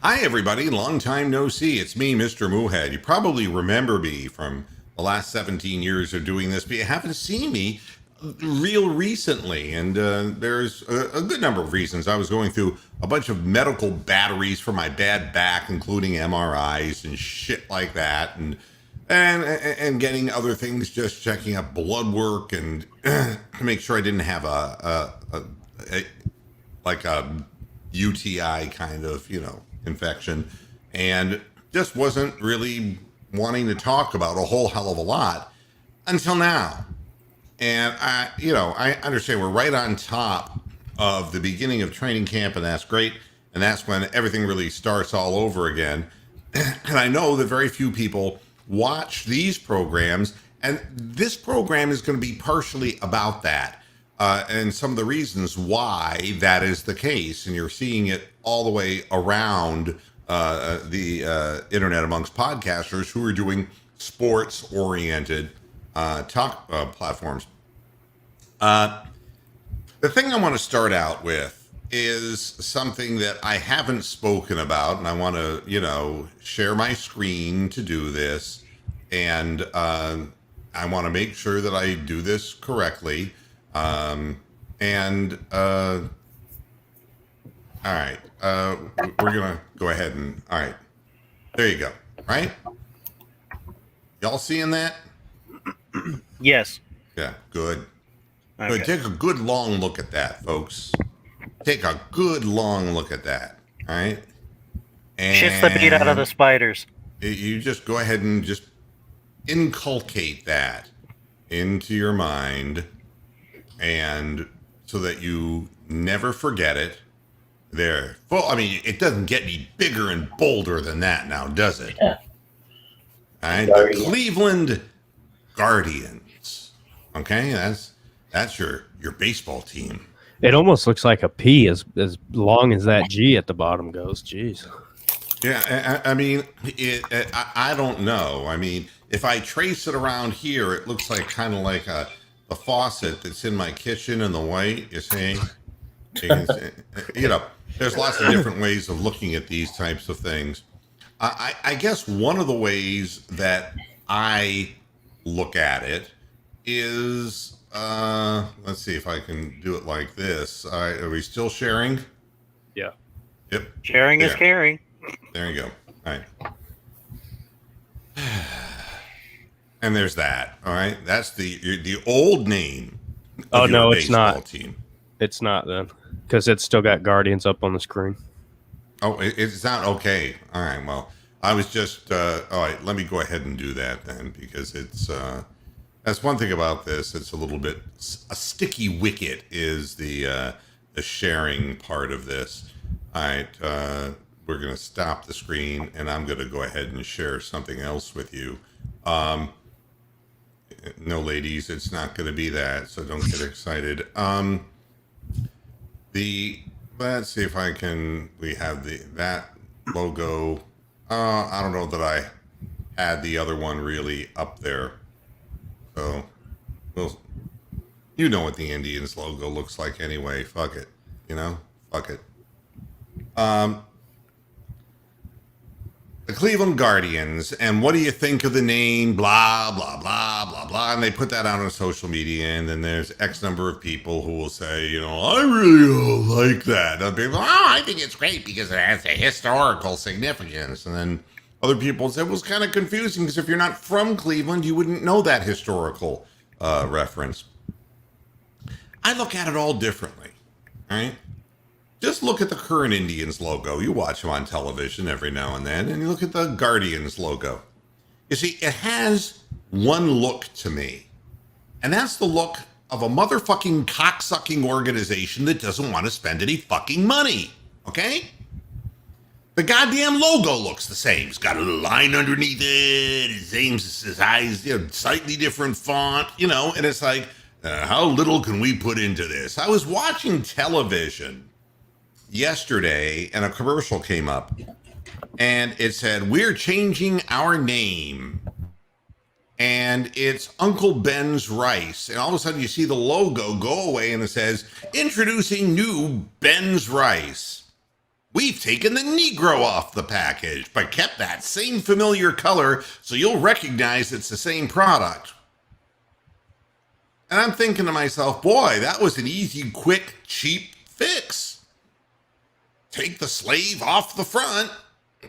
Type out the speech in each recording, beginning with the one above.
Hi, everybody. Long time no see. It's me, Mr. Moohead. You probably remember me from the last 17 years of doing this, but you haven't seen me real recently. And there's a good number of reasons. I was going through a bunch of medical batteries for my bad back, including MRIs and shit like that. And getting other things, just checking up blood work and to make sure I didn't have a like a UTI kind of, infection, and just wasn't really wanting to talk about a whole hell of a lot until now. And I understand we're right on top of the beginning of training camp, and that's great. And that's when everything really starts all over again. And I know that very few people watch these programs, and this program is going to be partially about that. And some of the reasons why that is the case. And you're seeing it all the way around the internet amongst podcasters who are doing sports oriented talk platforms. The thing I want to start out with is something that I haven't spoken about, and I want to, share my screen to do this. And I want to make sure that I do this correctly. All right, we're gonna go ahead and, all right, there you go. Right? Y'all seeing that? Yes. Yeah, good. Okay. Good. Take a good long look at that, folks. Take a good long look at that. All right. And Shits the beat out of the spiders. you just go ahead and just inculcate that into your mind, and so that you never forget it. There. Well, I mean, it doesn't get any bigger and bolder than that now, does it? Yeah. All right. The Cleveland Guardians. Okay, that's your baseball team. It almost looks like a P as long as that G at the bottom goes. Jeez. Yeah, I mean, I don't know. I mean, if I trace it around here, it looks like kind of like the faucet that's in my kitchen in the white. You see, there's lots of different ways of looking at these types of things. I guess one of the ways that I look at it is, let's see if I can do it like this. Are we still sharing? Yeah. Yep. Sharing is caring. There you go. All right. And there's that. All right. That's the old name. Oh, no, it's not. Team. It's not then, because it's still got Guardians up on the screen. Oh, it's not okay. All right. Well, I was just all right. Let me go ahead and do that then, because it's that's one thing about this. It's a little bit a sticky wicket is the sharing part of this. All right. We're going to stop the screen, and I'm going to go ahead and share something else with you. No, ladies, it's not going to be that, so don't get excited. Let's see if I can. We have that logo. I don't know that I had the other one really up there. So, you know what the Indians logo looks like anyway. Fuck it, fuck it. The Cleveland Guardians, and what do you think of the name? Blah, blah, blah, blah, blah. And they put that out on social media, and then there's X number of people who will say, I really don't like that. And people, I think it's great because it has a historical significance. And then other people say, well, it's kind of confusing because if you're not from Cleveland, you wouldn't know that historical reference. I look at it all differently, right? Just look at the current Indians logo. You watch them on television every now and then, and you look at the Guardians logo. You see, it has one look to me, and that's the look of a motherfucking cocksucking organization that doesn't want to spend any fucking money, okay? The goddamn logo looks the same. It's got a little line underneath it. His eyes, slightly different font, and it's like, how little can we put into this? I was watching television yesterday, and a commercial came up, and it said, we're changing our name, and it's Uncle Ben's Rice, and all of a sudden you see the logo go away, and it says, introducing new Ben's Rice. We've taken the Negro off the package, but kept that same familiar color so you'll recognize it's the same product. And I'm thinking to myself, boy, that was an easy, quick, cheap fix. Take the slave off the front,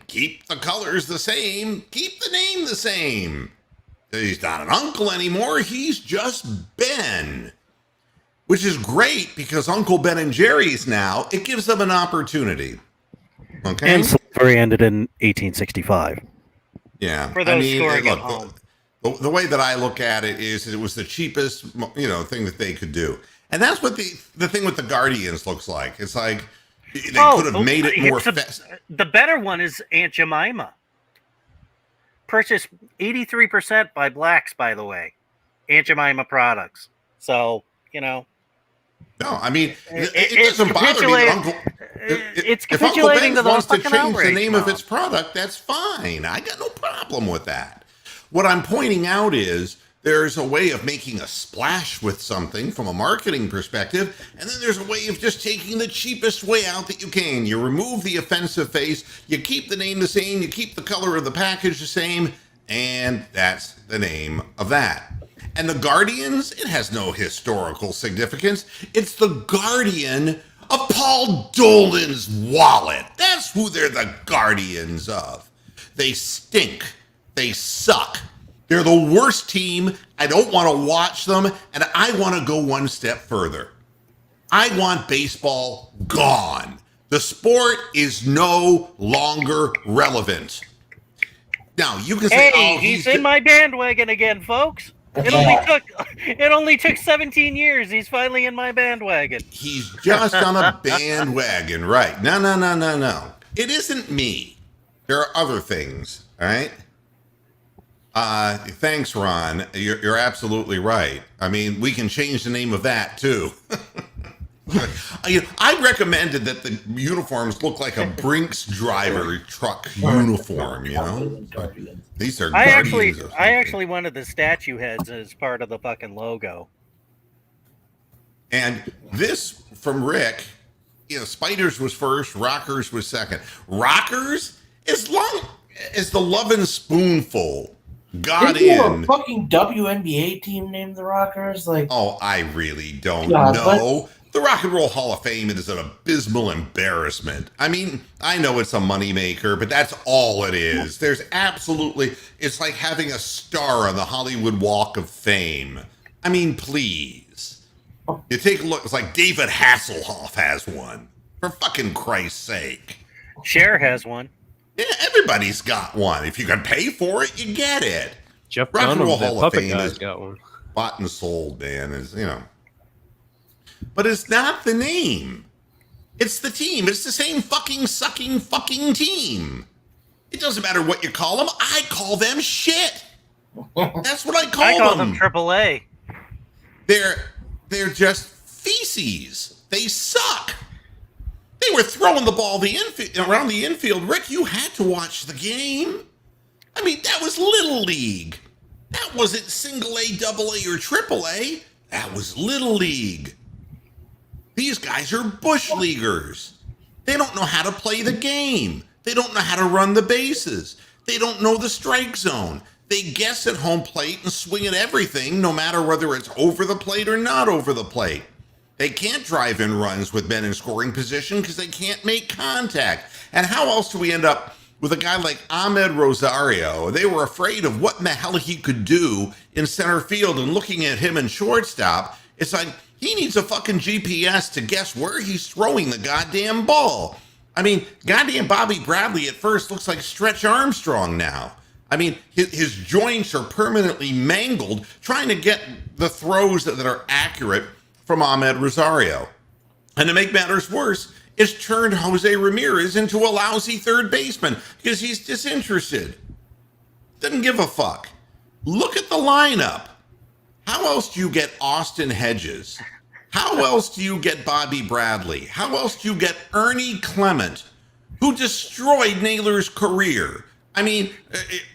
keep the colors the same, keep the name the same. He's not an uncle anymore, he's just Ben. Which is great because Uncle Ben and Jerry's now, it gives them an opportunity. Okay? And slavery ended in 1865. Yeah. For those scoring at home. The way that I look at it is it was the cheapest, thing that they could do. And that's what the thing with the Guardians looks like. It's like they could have made it more the better one is Aunt Jemima. Purchased 83% by blacks, by the way. Aunt Jemima products. So, No, I mean, it doesn't bother me that Uncle... It's if Uncle capitulating Ben to wants the to fucking change the outrage name mob. of its product, that's fine. I got no problem with that. What I'm pointing out is there's a way of making a splash with something from a marketing perspective, and then there's a way of just taking the cheapest way out that you can. You remove the offensive face, you keep the name the same, you keep the color of the package the same, and that's the name of that. And the Guardians, it has no historical significance. It's the Guardian of Paul Dolan's wallet. That's who they're the Guardians of. They stink. They suck. They're the worst team. I don't want to watch them, and I want to go one step further. I want baseball gone. The sport is no longer relevant. Now, you can say, Hey, he's in my bandwagon again, folks. It only took 17 years. He's finally in my bandwagon. He's just on a bandwagon, right? No. It isn't me. There are other things, all right? Thanks, Ron. You're absolutely right. I mean, we can change the name of that, too. I recommended that the uniforms look like a Brinks driver truck uniform, These are Guardians. I actually wanted the statue heads as part of the fucking logo. And this from Rick, Spiders was first, Rockers was second. Rockers, as long as the Lovin' Spoonful got Isn't there a fucking WNBA team named the Rockers? I really don't know. The Rock and Roll Hall of Fame is an abysmal embarrassment. I mean, I know it's a moneymaker, but that's all it is. There's it's like having a star on the Hollywood Walk of Fame. I mean, please. You take a look, it's like David Hasselhoff has one. For fucking Christ's sake. Cher has one. Yeah, everybody's got one. If you can pay for it, you get it. Jeff Rock and Roll Dunham, that Hall of puppet Fame guy's is got one. bought and sold, man. But it's not the name. It's the team. It's the same fucking sucking fucking team. It doesn't matter what you call them. I call them shit. That's what I call them. them AAA. They're just feces. They suck. They were throwing the ball around the infield. Rick, you had to watch the game. I mean, that was Little League. That wasn't single A, double A, or triple A. That was Little League. These guys are bush leaguers. They don't know how to play the game. They don't know how to run the bases. They don't know the strike zone. They guess at home plate and swing at everything, no matter whether it's over the plate or not over the plate. They can't drive in runs with men in scoring position because they can't make contact. And how else do we end up with a guy like Ahmed Rosario? They were afraid of what in the hell he could do in center field, and looking at him in shortstop, it's like, he needs a fucking GPS to guess where he's throwing the goddamn ball. I mean, goddamn Bobby Bradley at first looks like Stretch Armstrong now. I mean, his joints are permanently mangled trying to get the throws that are accurate from Ahmed Rosario. And to make matters worse, it's turned Jose Ramirez into a lousy third baseman because he's disinterested. Doesn't give a fuck. Look at the lineup. How else do you get Austin Hedges? How else do you get Bobby Bradley? How else do you get Ernie Clement, who destroyed Naylor's career? I mean,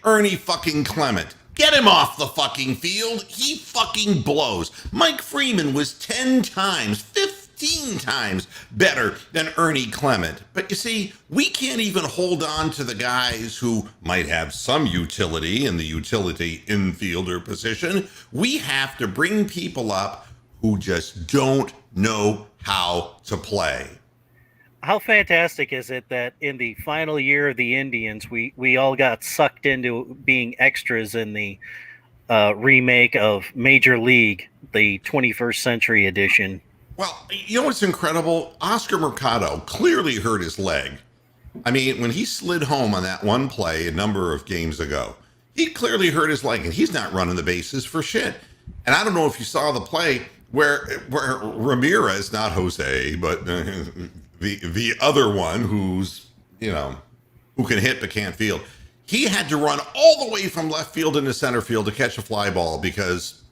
Ernie fucking Clement. Get him off the fucking field. He fucking blows. Mike Freeman was 10 times, 15 15 times better than Ernie Clement. But you see, we can't even hold on to the guys who might have some utility in the utility infielder position. We have to bring people up who just don't know how to play. How fantastic is it that in the final year of the Indians, we all got sucked into being extras in the remake of Major League, the 21st Century Edition. Well, you know what's incredible? Oscar Mercado clearly hurt his leg. I mean, when he slid home on that one play a number of games ago, he clearly hurt his leg, and he's not running the bases for shit. And I don't know if you saw the play where Ramirez, not Jose, but the other one who's, who can hit but can't field, he had to run all the way from left field into center field to catch a fly ball because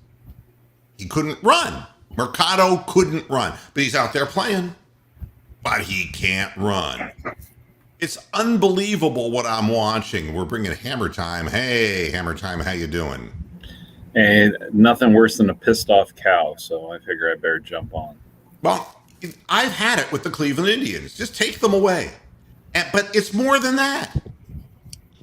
he couldn't run. Mercado couldn't run, but he's out there playing, but he can't run. It's unbelievable what I'm watching. We're bringing Hammer Time. Hey, Hammer Time, how you doing? And nothing worse than a pissed off cow, so I figure I better jump on. Well, I've had it with the Cleveland Indians. Just take them away. But it's more than that.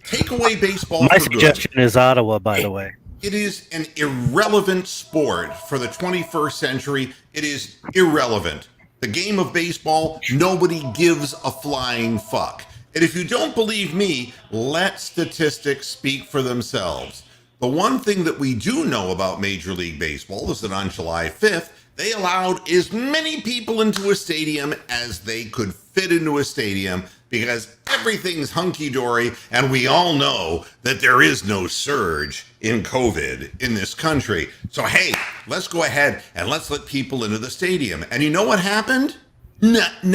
Take away baseball My for good. suggestion is Ottawa, by the way. It is an irrelevant sport for the 21st century. It is irrelevant. The game of baseball, nobody gives a flying fuck. And if you don't believe me, let statistics speak for themselves. The one thing that we do know about Major League Baseball is that on July 5th, they allowed as many people into a stadium as they could fit into a stadium because everything's hunky-dory, and we all know that there is no surge in COVID in this country. So, hey, let's go ahead and let's let people into the stadium. And you know what happened? Nothing!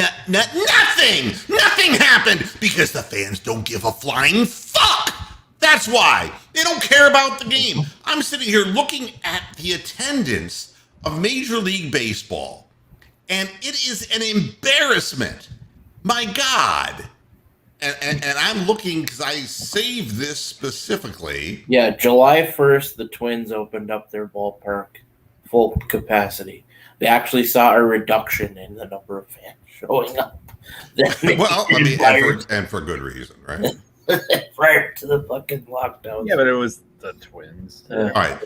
Nothing happened because the fans don't give a flying fuck! That's why. They don't care about the game. I'm sitting here looking at the attendance of Major League Baseball, and it is an embarrassment. My God. And I'm looking because I saved this specifically. Yeah, July 1st, the Twins opened up their ballpark full capacity. They actually saw a reduction in the number of fans showing up. Well, I mean, and for good reason, right? Prior to the fucking lockdown. Yeah, but it was the Twins. All right,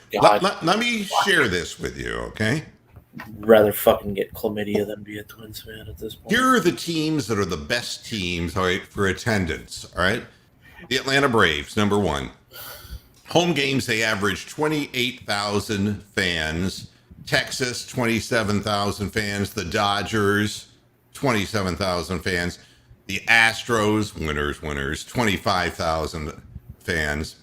let me share this with you, okay? Rather fucking get chlamydia than be a Twins fan at this point. Here are the teams that are the best teams, all right, for attendance, all right? The Atlanta Braves, number one. Home games, they average 28,000 fans. Texas, 27,000 fans. The Dodgers, 27,000 fans. The Astros, winners, 25,000 fans.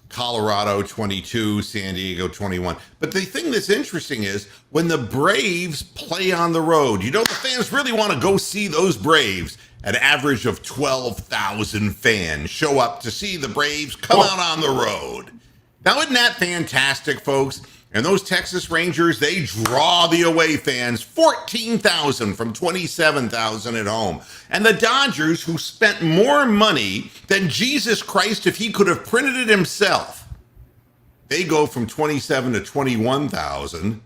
Colorado, 22, San Diego, 21. But the thing that's interesting is when the Braves play on the road, the fans really want to go see those Braves. An average of 12,000 fans show up to see the Braves come out on the road. Now, isn't that fantastic, folks? And those Texas Rangers, they draw the away fans, 14,000 from 27,000 at home. And the Dodgers, who spent more money than Jesus Christ if he could have printed it himself, they go from 27 to 21,000.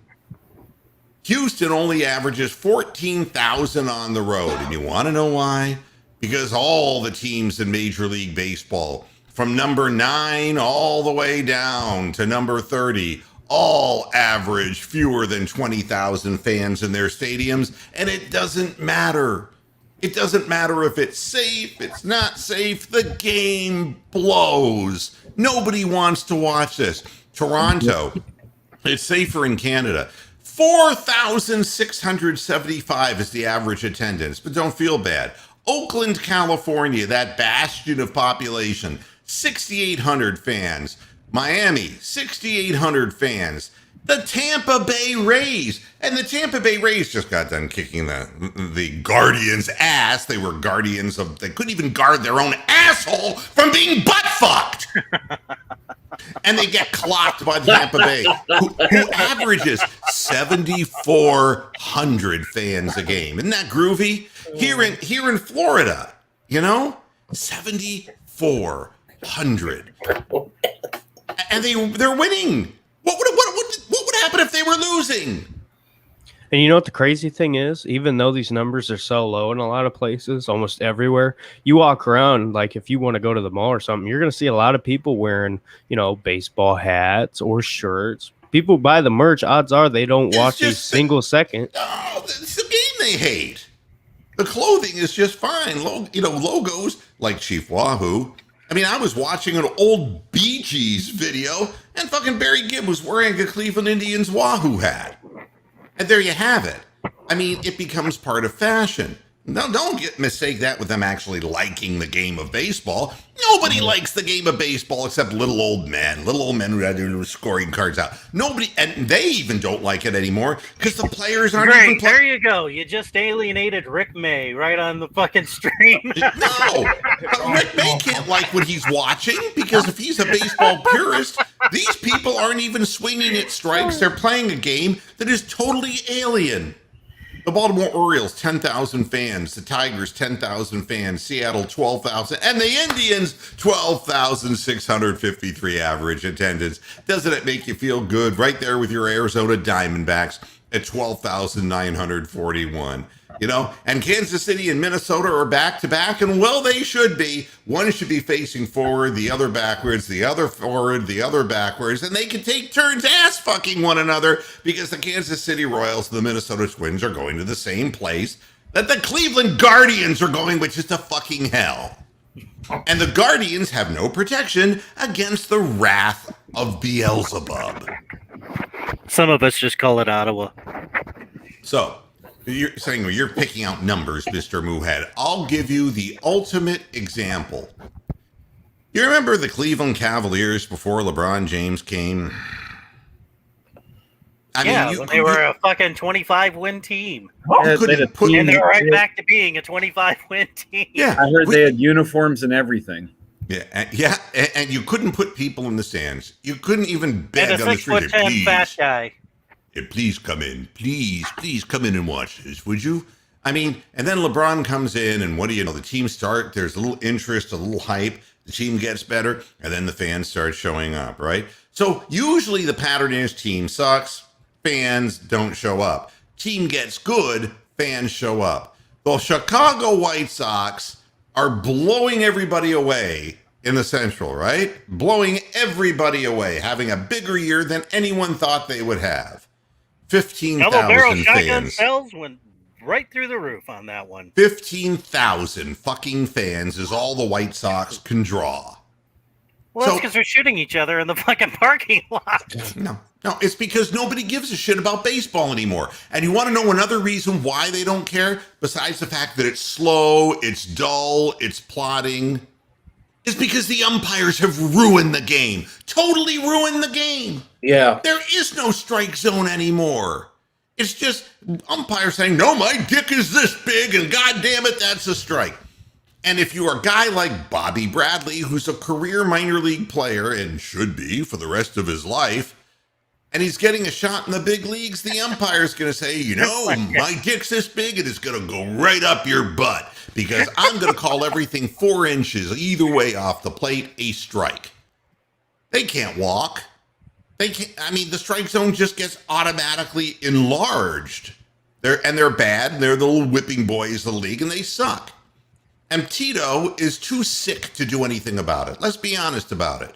Houston only averages 14,000 on the road. And you want to know why? Because all the teams in Major League Baseball, from number 9 all the way down to number 30, all average fewer than 20,000 fans in their stadiums, and it doesn't matter. It doesn't matter if it's safe, it's not safe. The game blows. Nobody wants to watch this. Toronto, it's safer in Canada. 4,675 is the average attendance, but don't feel bad. Oakland, California, that bastion of population, 6,800 fans. Miami, 6,800 fans. The Tampa Bay Rays. And the Tampa Bay Rays just got done kicking the Guardians' ass. They were guardians of, they couldn't even guard their own asshole from being butt-fucked. And they get clocked by the Tampa Bay, who averages 7,400 fans a game. Isn't that groovy? Here in Florida, 7,400. And they're winning. What would happen if they were losing? And you know what the crazy thing is? Even though these numbers are so low in a lot of places, almost everywhere, you walk around, like if you want to go to the mall or something, you're going to see a lot of people wearing, baseball hats or shirts. People buy the merch. Odds are they don't It's watch a just single second. Oh, it's the game they hate. The clothing is just fine. Logos like Chief Wahoo. I mean, I was watching an old Bee Gees video, and fucking Barry Gibb was wearing a Cleveland Indians Wahoo hat. And there you have it. I mean, it becomes part of fashion. No, don't mistake that with them actually liking the game of baseball. Nobody likes the game of baseball except little old men who had their scoring cards out. Nobody, and they even don't like it anymore because the players aren't even Right, there you go. You just alienated Rick May right on the fucking stream. No, but Rick May can't like what he's watching because if he's a baseball purist, these people aren't even swinging at strikes. They're playing a game that is totally alien. The Baltimore Orioles, 10,000 fans. The Tigers, 10,000 fans. Seattle, 12,000. And the Indians, 12,653 average attendance. Doesn't it make you feel good? Right there with your Arizona Diamondbacks at 12,941. And Kansas City and Minnesota are back to back, and well, they should be. One should be facing forward, the other backwards, the other forward, the other backwards, and they can take turns ass fucking one another because the Kansas City Royals and the Minnesota Twins are going to the same place that the Cleveland Guardians are going, which is to fucking hell. And the Guardians have no protection against the wrath of Beelzebub. Some of us just call it Ottawa. So, you're saying you're picking out numbers, Mr. Moohead. I'll give you the ultimate example. You remember the Cleveland Cavaliers before LeBron James came? When they were a fucking 25-win team. Yeah, they had a team. And they're right back to being a 25-win team. Yeah, I heard they had uniforms and everything. Yeah, and you couldn't put people in the stands. You couldn't even beg And a on the street. 6'10" fat guy. Please come in. Please come in and watch this, would you? I mean, and then LeBron comes in, and what do you know? The team start, there's a little interest, a little hype. The team gets better, and then the fans start showing up, right? So usually the pattern is team sucks, fans don't show up. Team gets good, fans show up. The Chicago White Sox are blowing everybody away in the Central, right? Blowing everybody away, having a bigger year than anyone thought they would have. 15,000 shotgun fans. sales went right through the roof on that one. 15,000 fucking fans is all the White Sox can draw. Well, that's because they're shooting each other in the fucking parking lot. No, it's because nobody gives a shit about baseball anymore. And you want to know another reason why they don't care, besides the fact that it's slow, it's dull, it's plodding, is because the umpires have ruined the game. Totally ruined the game. Yeah. There is no strike zone anymore. It's just umpires saying, no, my dick is this big, and God damn it, that's a strike. And if you're a guy like Bobby Bradley, who's a career minor league player and should be for the rest of his life, and he's getting a shot in the big leagues, the umpire's going to say, my dick's this big, and it's going to go right up your butt because I'm going to call everything 4 inches either way off the plate a strike. They can't walk. They can't. I mean, the strike zone just gets automatically enlarged. They're bad. They're the little whipping boys of the league, and they suck. And Tito is too sick to do anything about it. Let's be honest about it.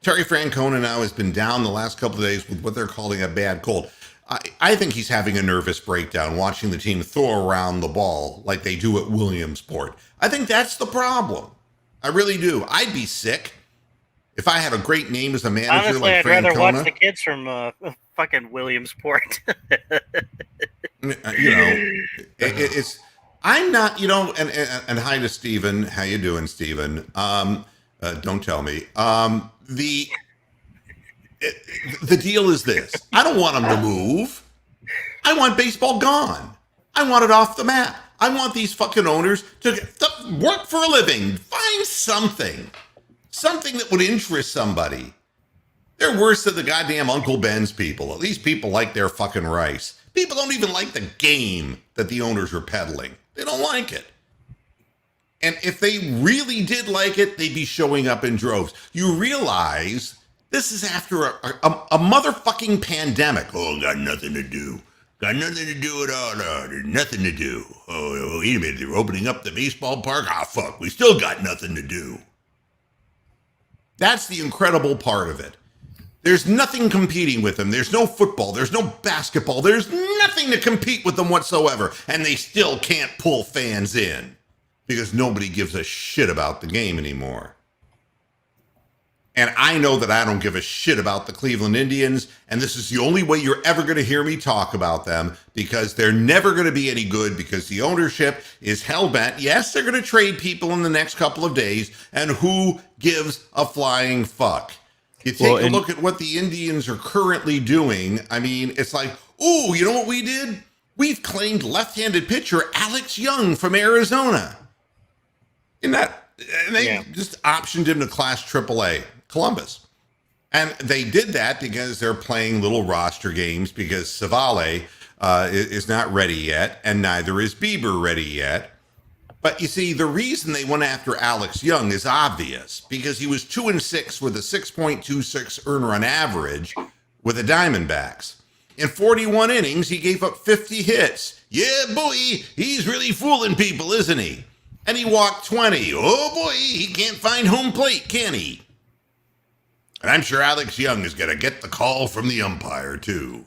Terry Francona now has been down the last couple of days with what they're calling a bad cold. I think he's having a nervous breakdown watching the team throw around the ball like they do at Williamsport. I think that's the problem. I really do. I'd be sick if I had a great name as a manager. Honestly, like I'd Francona. rather watch the kids from fucking Williamsport. It's I'm not, and hi to Steven. How you doing, Steven? Don't tell me. The deal is this. I don't want them to move. I want baseball gone. I want it off the map. I want these fucking owners to work for a living. Find something that would interest somebody. They're worse than the goddamn Uncle Ben's people. At least people like their fucking rice. People don't even like the game that the owners are peddling. They don't like it. And if they really did like it, they'd be showing up in droves. You realize this is after a motherfucking pandemic. Oh, got nothing to do. Got nothing to do at all. No, there's nothing to do. Oh, wait a minute. They're opening up the baseball park? Ah, fuck. We still got nothing to do. That's the incredible part of it. There's nothing competing with them. There's no football. There's no basketball. There's nothing to compete with them whatsoever. And they still can't pull fans in because nobody gives a shit about the game anymore. And I know that I don't give a shit about the Cleveland Indians. And this is the only way you're ever going to hear me talk about them, because they're never going to be any good, because the ownership is hell-bent. Yes, they're going to trade people in the next couple of days. And who gives a flying fuck? You take a look at what the Indians are currently doing. I mean, it's like, ooh, you know what we did? We've claimed left-handed pitcher Alex Young from Arizona. And they just optioned him to Class AAA, Columbus. And they did that because they're playing little roster games, because Savale is not ready yet, and neither is Bieber ready yet. But you see, the reason they went after Alex Young is obvious, because he was 2-6 with a 6.26 earned run average with the Diamondbacks. In 41 innings, he gave up 50 hits. Yeah, boy, he's really fooling people, isn't he? And he walked 20. Oh, boy, he can't find home plate, can he? And I'm sure Alex Young is going to get the call from the umpire, too.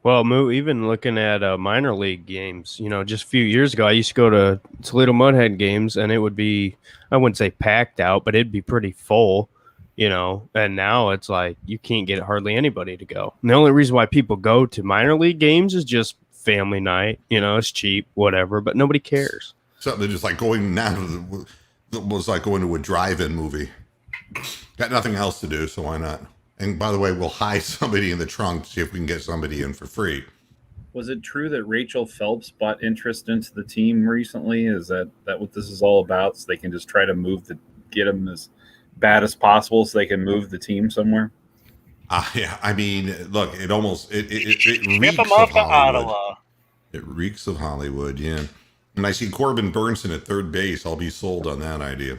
Well, Moo, even looking at minor league games, just a few years ago, I used to go to Toledo Mudhead games, and it would be, I wouldn't say packed out, but it'd be pretty full, and now it's like you can't get hardly anybody to go. And the only reason why people go to minor league games is just family night, it's cheap, whatever, but nobody cares. Something just like going now was like going to a drive-in movie. Got nothing else to do, so why not? And by the way, we'll hide somebody in the trunk to see if we can get somebody in for free. Was it true that Rachel Phelps bought interest into the team recently? Is that what this is all about? So they can just try to get them as bad as possible so they can move the team somewhere? Yeah, I mean, look, it reeks Ship them off of to Hollywood. Ottawa. It reeks of Hollywood, yeah. When I see Corbin Burnson at third base, I'll be sold on that idea.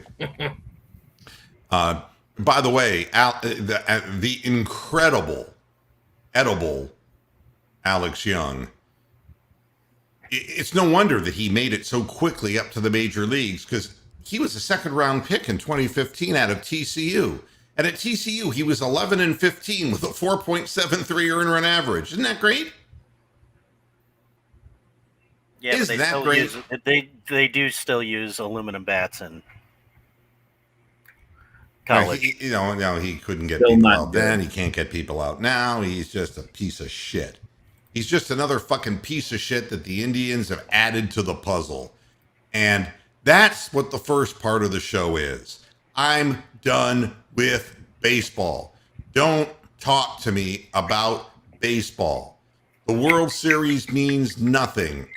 By the way, the incredible, edible Alex Young, it's no wonder that he made it so quickly up to the major leagues, because he was a second-round pick in 2015 out of TCU. And at TCU, he was 11-15 with a 4.73 earned run average. Isn't that great? Yeah, Is but that great? They do still use aluminum bats in college. He couldn't get Still people not out good. then. He can't get people out now. He's just a piece of shit. He's just another fucking piece of shit that the Indians have added to the puzzle. And that's what the first part of the show is. I'm done with baseball. Don't talk to me about baseball. The World Series means nothing.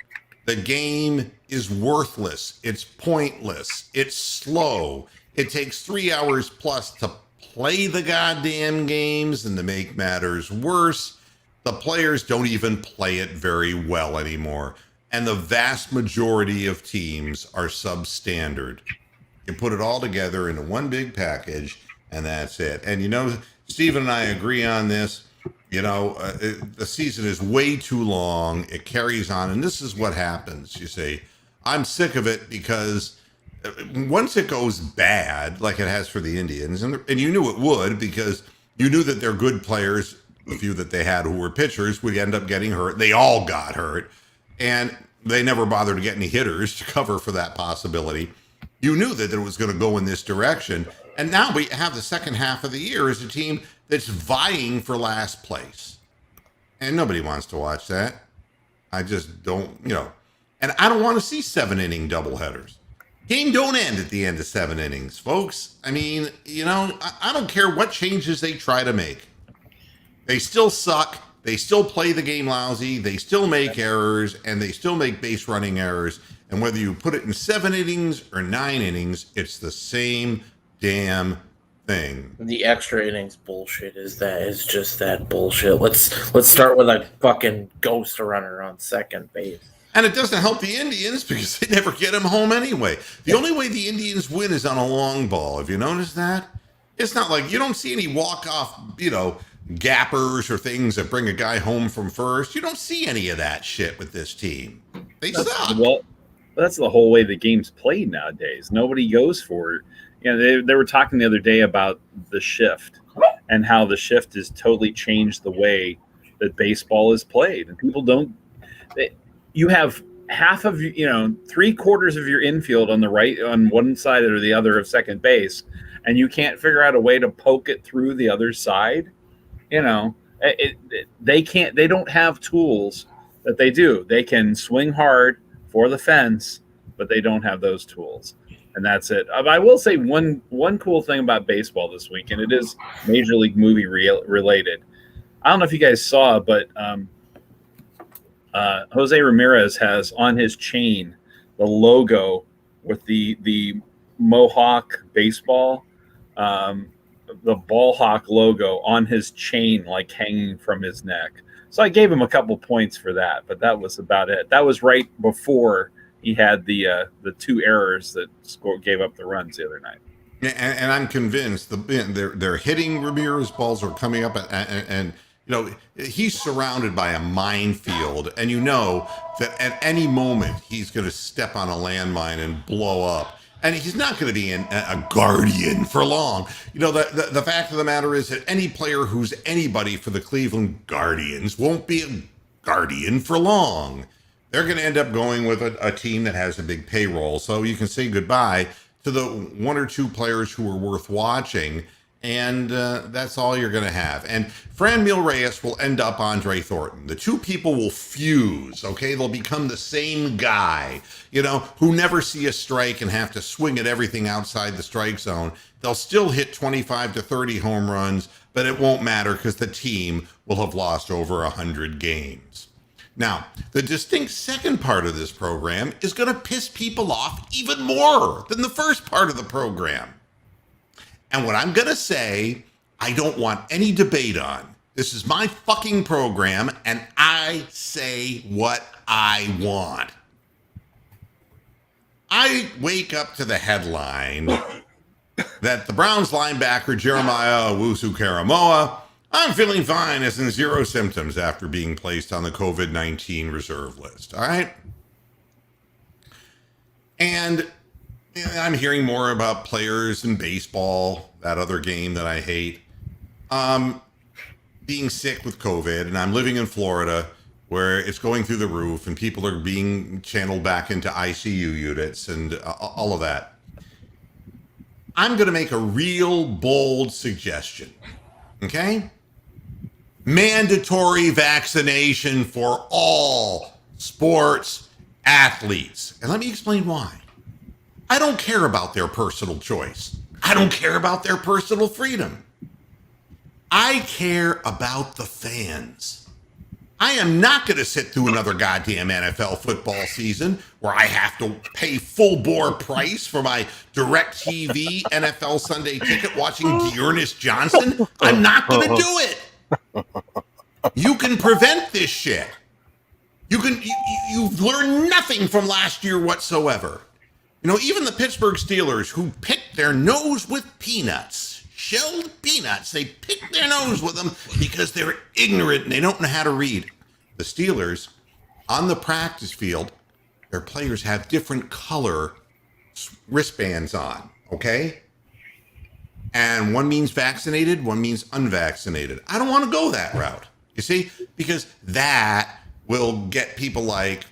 The game is worthless. It's pointless. It's slow. It takes 3 hours plus to play the goddamn games, and to make matters worse, the players don't even play it very well anymore. And the vast majority of teams are substandard. You put it all together into one big package, and that's it. And Stephen and I agree on this. The season is way too long. It carries on. And this is what happens. You say, I'm sick of it, because once it goes bad, like it has for the Indians, and you knew it would, because you knew that their good players, the few that they had who were pitchers, would end up getting hurt. They all got hurt. And they never bothered to get any hitters to cover for that possibility. You knew that it was going to go in this direction. And now we have the second half of the year as a team that's vying for last place. And nobody wants to watch that. I just don't, and I don't want to see 7-inning doubleheaders. Game don't end at the end of 7 innings, folks. I mean, I don't care what changes they try to make. They still suck. They still play the game lousy. They still make errors, and they still make base running errors. And whether you put it in 7 innings or 9 innings, it's the same damn thing. The extra innings bullshit is just that bullshit. Let's start with a fucking ghost runner on second base. And it doesn't help the Indians because they never get him home anyway. The only way the Indians win is on a long ball. Have you noticed that? It's not like you don't see any walk-off, gappers or things that bring a guy home from first. You don't see any of that shit with this team. They suck. Well, that's the whole way the game's played nowadays. Nobody goes for it. You know, they were talking the other day about the shift and how the shift has totally changed the way that baseball is played. And people don't. You have half of 3/4 of your infield on the right, on one side or the other of second base, and you can't figure out a way to poke it through the other side. They can't. They don't have tools that they do. They can swing hard for the fence, but they don't have those tools, and that's it. I will say one cool thing about baseball this week, and it is Major League movie related. I don't know if you guys saw, but Jose Ramirez has on his chain the logo with the Mohawk baseball, the ball hawk logo on his chain, like hanging from his neck. So I gave him a couple points for that, but that was about it. That was right before he had the 2 errors that gave up the runs the other night. And I'm convinced they're hitting Ramirez balls are coming up, and he's surrounded by a minefield, and that at any moment he's going to step on a landmine and blow up. And he's not going to be a guardian for long. The fact of the matter is that any player who's anybody for the Cleveland Guardians won't be a guardian for long. They're going to end up going with a team that has a big payroll. So you can say goodbye to the 1 or 2 players who are worth watching. And that's all you're going to have. And Franmil Reyes will end up Andre Thornton. The 2 people will fuse, okay? They'll become the same guy, who never see a strike and have to swing at everything outside the strike zone. They'll still hit 25 to 30 home runs, but it won't matter because the team will have lost over 100 games. Now, the distinct second part of this program is going to piss people off even more than the first part of the program. And what I'm going to say, I don't want any debate on. This is my fucking program, and I say what I want. I wake up to the headline that the Browns linebacker Jeremiah Owusu-Koramoah, I'm feeling fine, as in 0 symptoms after being placed on the COVID-19 reserve list. All right? And I'm hearing more about players in baseball, that other game that I hate, being sick with COVID. And I'm living in Florida where it's going through the roof and people are being channeled back into ICU units and all of that. I'm going to make a real bold suggestion. Okay? Mandatory vaccination for all sports athletes. And let me explain why. I don't care about their personal choice. I don't care about their personal freedom. I care about the fans. I am not going to sit through another goddamn NFL football season where I have to pay full bore price for my DirecTV NFL Sunday ticket watching Dearness Johnson. I'm not going to do it. You can prevent this shit. You've learned nothing from last year whatsoever. Even the Pittsburgh Steelers, who picked their nose with peanuts, shelled peanuts, they picked their nose with them because they're ignorant and they don't know how to read. The Steelers, on the practice field, their players have different color wristbands on, okay? And one means vaccinated, one means unvaccinated. I don't want to go that route, you see? Because that will get people like,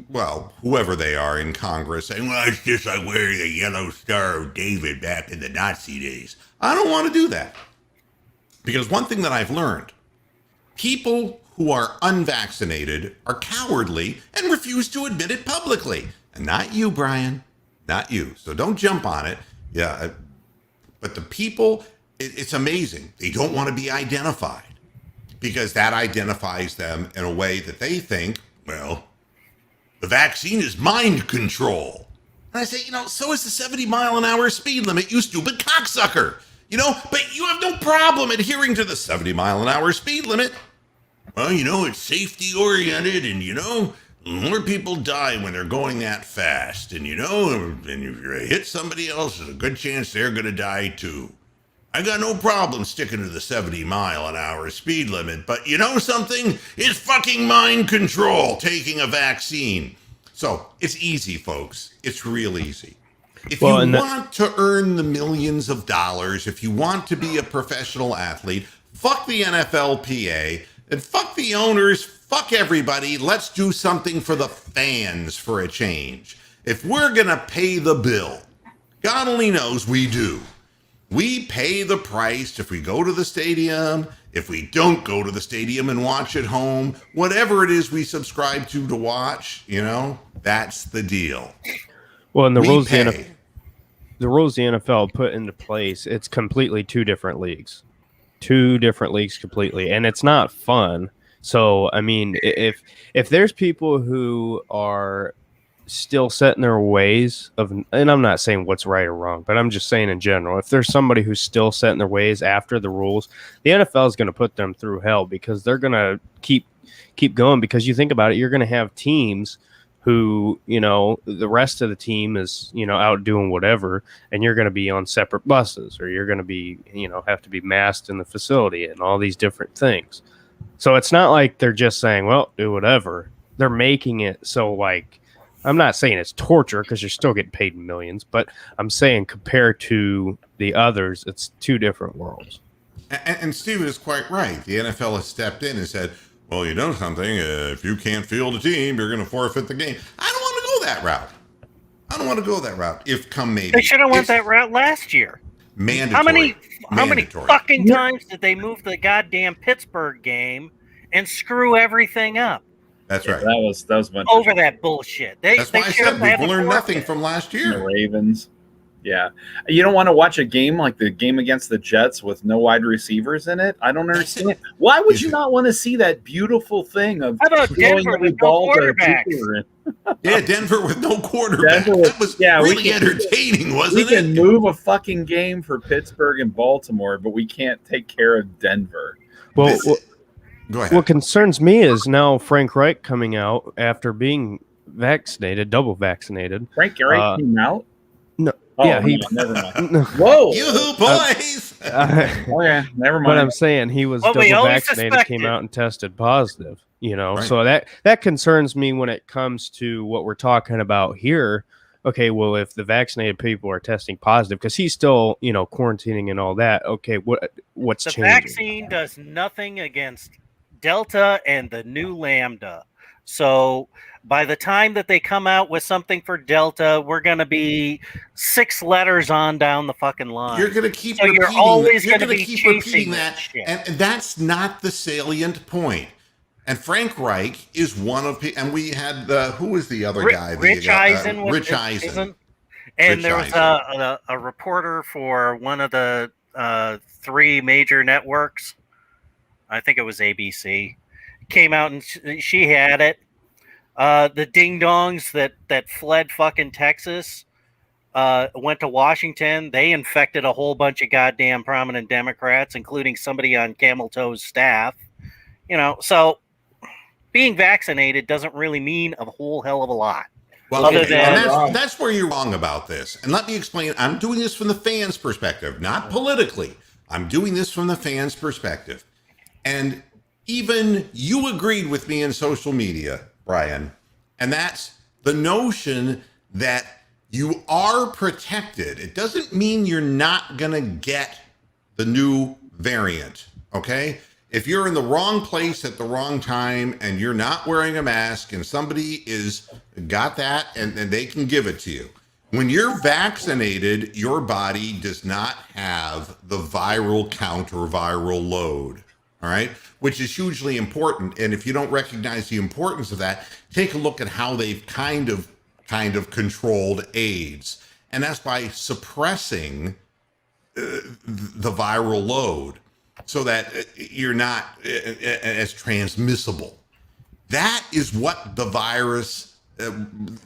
well, whoever they are in Congress saying, well, it's just like wearing the yellow Star of David back in the Nazi days. I don't want to do that. Because one thing that I've learned, people who are unvaccinated are cowardly and refuse to admit it publicly. And not you, Brian, not you. So don't jump on it. Yeah, but the people, it's amazing. They don't want to be identified because that identifies them in a way that they think, well, the vaccine is mind control. And I say, so is the 70-mile-an-hour speed limit, you stupid cocksucker. But you have no problem adhering to the 70-mile-an-hour speed limit. Well, it's safety-oriented, and, more people die when they're going that fast. And, and if you hit somebody else, there's a good chance they're going to die, too. I got no problem sticking to the 70-mile-an-hour speed limit, but you know something? It's fucking mind control taking a vaccine. So it's easy, folks. It's real easy. If you want to earn the millions of dollars, if you want to be a professional athlete, fuck the NFLPA and fuck the owners, fuck everybody. Let's do something for the fans for a change. If we're going to pay the bill, God only knows we do. We pay the price if we go to the stadium, if we don't go to the stadium and watch at home, whatever it is we subscribe to watch, you know, that's the deal. Well, and the rules the NFL put into place, it's completely two different leagues completely, and it's not fun. So, I mean, if there's people who are still set in their ways of, and I'm not saying what's right or wrong, but I'm just saying in general, if there's somebody who's still set in their ways after the rules, the NFL is going to put them through hell, because they're going to keep going. Because you think about it, you're going to have teams who, you know, the rest of the team is, you know, out doing whatever, and you're going to be on separate buses, or you're going to be, you know, have to be masked in the facility and all these different things. So it's not like they're just saying, well, do whatever. They're making it so, like, I'm not saying it's torture, because you're still getting paid millions, but I'm saying compared to the others, it's two different worlds. And Steven is quite right. The NFL has stepped in and said, well, you know something, if you can't field a team, you're going to forfeit the game. I don't want to go that route. If come maybe. They should have went that route last year. Mandatory. How many fucking times did they move the goddamn Pittsburgh game and screw everything up? That's right. That was a bunch over that bullshit. That's why I said we've learned nothing from last year. The Ravens. Yeah. You don't want to watch a game like the game against the Jets with no wide receivers in it? I don't understand. Why would you not want to see that beautiful thing of how about Denver with no quarterbacks? Yeah, Denver with no quarterback. That was really entertaining, wasn't it? We can move a fucking game for Pittsburgh and Baltimore, but we can't take care of Denver. Well, go ahead. What concerns me is now Frank Reich coming out after being vaccinated, double vaccinated. Frank Reich came out? No. Oh, yeah, never mind. Whoa. You boys. Okay, never mind. But I'm saying he was double vaccinated, came out and tested positive, you know. Right. So that concerns me when it comes to what we're talking about here. Okay, well, if the vaccinated people are testing positive, because he's still, you know, quarantining and all that. Okay, what's changing? The vaccine does nothing against Delta and the new Lambda. So by the time that they come out with something for Delta, we're going to be 6 letters on down the fucking line. You're going to keep repeating, you're always going to keep chasing repeating that. And that's not the salient point. And Frank Reich is one of, and we had who was the other guy? Rich Eisen. Rich Eisen. And there was a reporter for one of the 3 major networks. I think it was ABC. Came out and she had it. The ding dongs that fled fucking Texas went to Washington. They infected a whole bunch of goddamn prominent Democrats, including somebody on Camel Toe's staff. You know, so being vaccinated doesn't really mean a whole hell of a lot. Well, other than that's where you're wrong about this. And let me explain. I'm doing this from the fans' perspective, not politically. I'm doing this from the fans' perspective. And even you agreed with me in social media, Brian, and that's the notion that you are protected. It doesn't mean you're not going to get the new variant, okay? If you're in the wrong place at the wrong time and you're not wearing a mask and somebody is got that and they can give it to you. When you're vaccinated, your body does not have the viral count or viral load. All right, which is hugely important. And if you don't recognize the importance of that, take a look at how they've kind of controlled AIDS. And that's by suppressing the viral load so that you're not as transmissible. That is what the virus,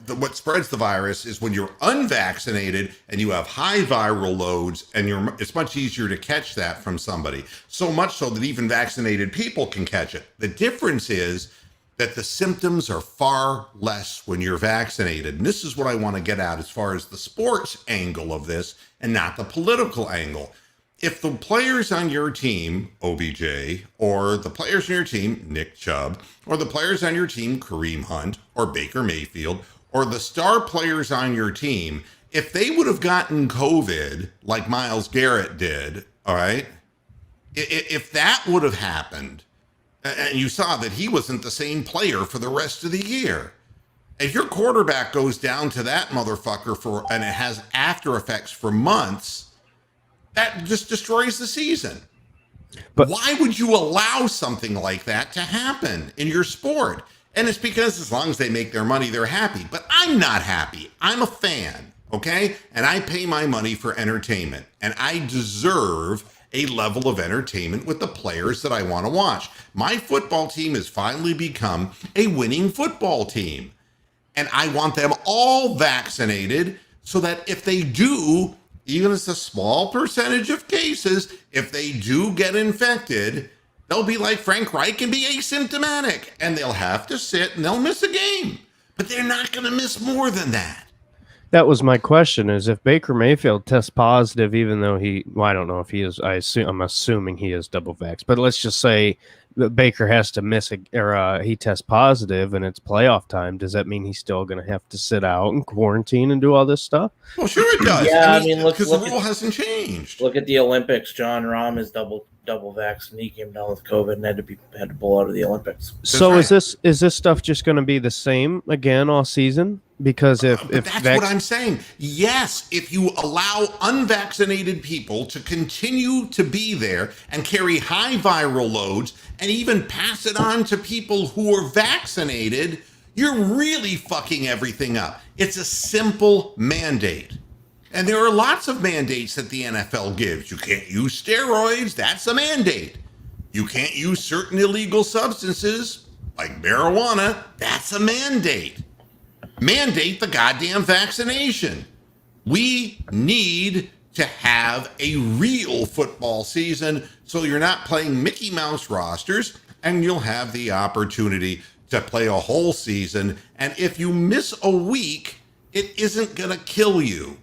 what spreads the virus is when you're unvaccinated and you have high viral loads, and it's much easier to catch that from somebody. So much so that even vaccinated people can catch it. The difference is that the symptoms are far less when you're vaccinated. And this is what I want to get at as far as the sports angle of this and not the political angle. if the players on your team, OBJ, or the players on your team, Nick Chubb, or the players on your team, Kareem Hunt, or Baker Mayfield, or the star players on your team, if they would have gotten COVID like Myles Garrett did, all right, if that would have happened, and you saw that he wasn't the same player for the rest of the year, if your quarterback goes down to that motherfucker and it has after effects for months, that just destroys the season. But why would you allow something like that to happen in your sport? And it's because as long as they make their money, they're happy. But I'm not happy. I'm a fan, okay? And I pay my money for entertainment. And I deserve a level of entertainment with the players that I want to watch. My football team has finally become a winning football team. And I want them all vaccinated so that if they do, even as a small percentage of cases, if they do get infected, they'll be like Frank Reich and be asymptomatic, and they'll have to sit and they'll miss a game. But they're not going to miss more than that. That was my question: is if Baker Mayfield tests positive, even though I don't know if he is. I'm assuming he is double vaxxed, but let's just say that Baker has to miss he tests positive and it's playoff time. Does that mean he's still going to have to sit out and quarantine and do all this stuff? Well, sure it does. Yeah, I mean, because the rule hasn't changed. Look at the Olympics. John Rahm is double vaxxed, and he came down with COVID and had to pull out of the Olympics. So right. is this stuff just going to be the same again all season? Because if that's what I'm saying. Yes, if you allow unvaccinated people to continue to be there and carry high viral loads and even pass it on to people who are vaccinated, you're really fucking everything up. It's a simple mandate. And there are lots of mandates that the NFL gives. You can't use steroids. That's a mandate. You can't use certain illegal substances like marijuana. That's a mandate. Mandate the goddamn vaccination. We need to have a real football season so you're not playing Mickey Mouse rosters and you'll have the opportunity to play a whole season. And if you miss a week, it isn't going to kill you.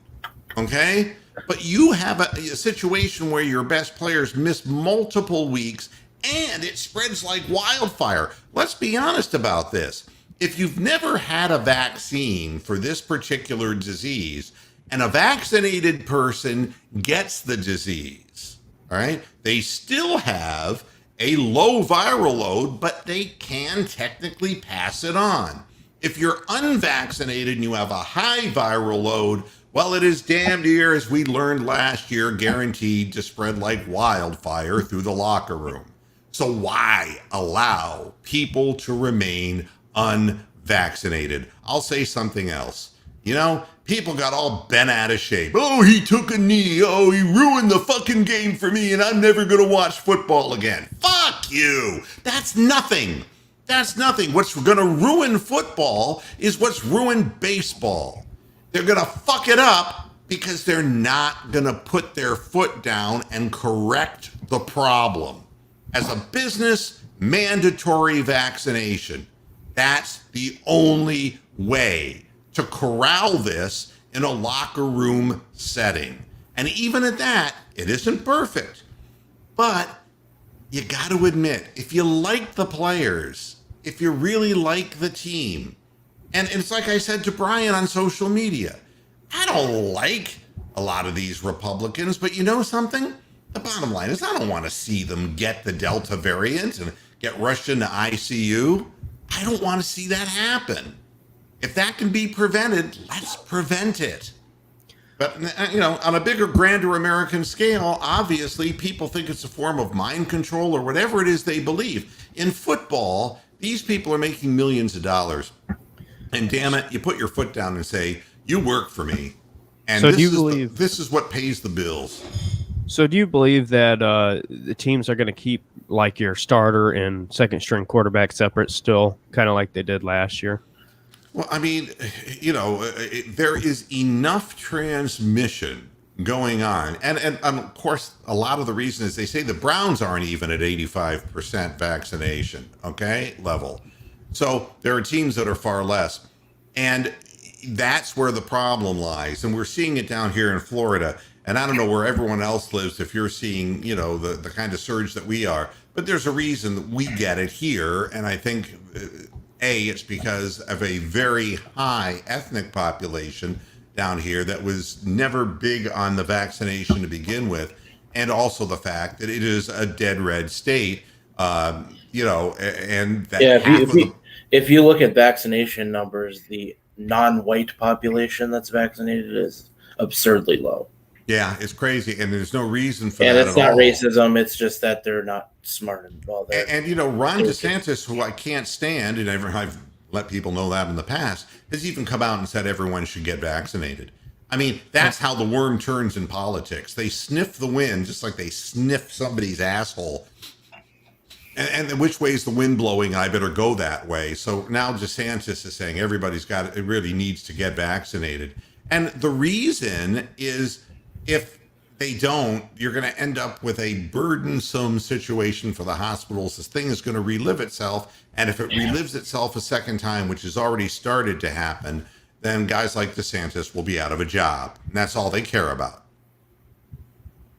Okay? But you have a situation where your best players miss multiple weeks and it spreads like wildfire. Let's be honest about this. If you've never had a vaccine for this particular disease and a vaccinated person gets the disease, all right, they still have a low viral load, but they can technically pass it on. If you're unvaccinated and you have a high viral load, well, it is damn near, as we learned last year, guaranteed to spread like wildfire through the locker room. So why allow people to remain unvaccinated? I'll say something else. You know, people got all bent out of shape. Oh, he took a knee. Oh, he ruined the fucking game for me and I'm never going to watch football again. Fuck you. That's nothing. That's nothing. What's going to ruin football is what's ruined baseball. They're going to fuck it up because they're not going to put their foot down and correct the problem. As a business, mandatory vaccination. That's the only way to corral this in a locker room setting. And even at that, it isn't perfect. But you got to admit, if you like the players, if you really like the team, and it's like I said to Brian on social media, I don't like a lot of these Republicans, but you know something? The bottom line is I don't want to see them get the Delta variant and get rushed into ICU. I don't want to see that happen. If that can be prevented, let's prevent it. But, you know, on a bigger, grander American scale, obviously people think it's a form of mind control or whatever it is they believe. In football, these people are making millions of dollars. And damn it, you put your foot down and say, you work for me. And so this is what pays the bills. So do you believe that the teams are going to keep like your starter and second string quarterback separate still, kind of like they did last year? Well, I mean, you know, there is enough transmission going on. And of course, a lot of the reason is they say the Browns aren't even at 85% vaccination, okay, level. So there are teams that are far less. And that's where the problem lies. And we're seeing it down here in Florida. And I don't know where everyone else lives if you're seeing, the kind of surge that we are. But there's a reason that we get it here. And I think, it's because of a very high ethnic population down here that was never big on the vaccination to begin with. And also the fact that it is a dead red state, and that if you look at vaccination numbers, the non-white population that's vaccinated is absurdly low. Yeah, it's crazy, and there's no reason for and that. And it's not racism; it's just that they're not smart enough. Well, and Ron DeSantis, who I can't stand, and I've let people know that in the past, has even come out and said everyone should get vaccinated. I mean, that's how the worm turns in politics. They sniff the wind, just like they sniff somebody's asshole. And which way is the wind blowing? I better go that way. So now DeSantis is saying it really needs to get vaccinated. And the reason is, if they don't, you're going to end up with a burdensome situation for the hospitals. This thing is going to relive itself. And if it relives itself a second time, which has already started to happen, then guys like DeSantis will be out of a job. And that's all they care about.